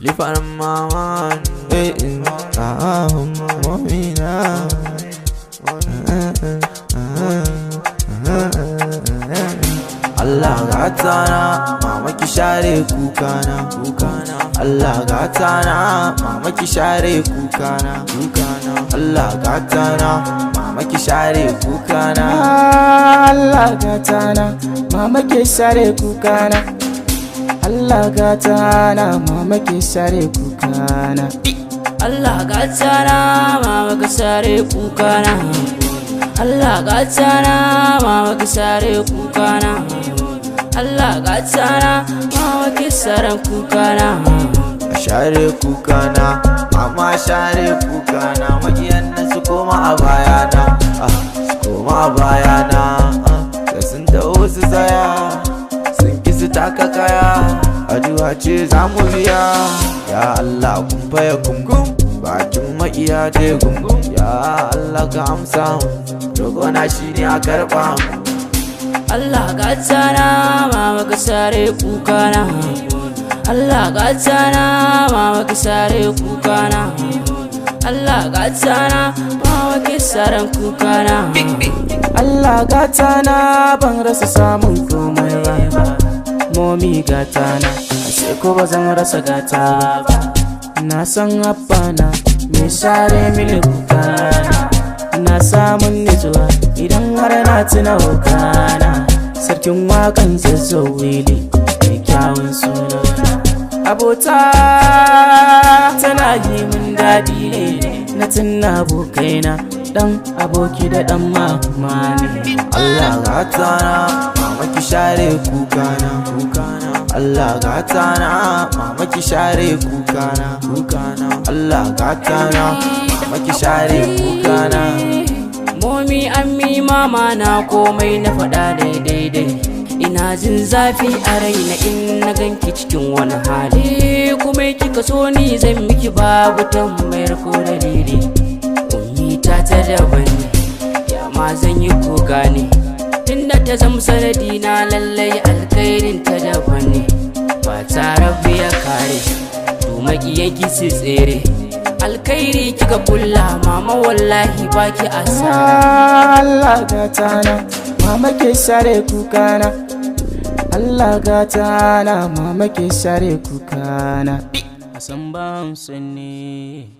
Lifan maman, momina. Allah gatana, mama ki share kukana. Allah gatana, mama ki share kukana. Allah gatana, mama ki share kukana. Allah gatana, mama ki share kukana. Allah gatana, mama ki share kukana. Allah gatana, mama ki share kukana. Allah gatana, mama ki share kukana. Allah gatana, mama ki share kukana. Share kukana, mama share kukana. Magiyan nan su koma a bayana, su koma a bayana. Da sun taho su tsaya, sun ki su taka kaya. Addu'a ce za mu biya. Ya Allah kun faya kumkum, bakin maƙiya dai gungum. Ya Allah ka amsa mu, roƙona shine a karɓa mu. Allah gatana, mama ki share kukana. Allah gatana, mama ki share kukana. Allah gatana, mama ki share kukana. Allah gatana, ban rasa samun komai ba. Momi gatana, ashe ko ba zan rasa gata ba. Na san abana, me share mini kukana. Na samun nutsuwa idan har na tuna hukana. Sarkin wakan zazzau wili, mai kyawun suna. Abota tana yi min daɗi ne, na tunna abokaina, ɗan aboki da ɗan mama ne. Allah gatana, mama ki share kukana. Allah gatana, mama ki share kukana. Allah gatana, mama ki share kukana. Momi ammi mama na komai na faɗa daidai. Ina jin zafi a raina in na ganki cikin wani hali. Kuma kika so ni zan miki babu tambayar ko dalili. Ummi ta daban ne, ya ma zan yi kuka ne. Tunda ta zama sanadi na lallai alkhairin ta daban ne. Ba tare ya kare, to maƙiyanki su tsere. Alkhairi kika kulla mama wallahi baki asara. Allah gatana, mama ke share kukana. Allah gatana, mama ke share kukana. Hassan Bunsen ne.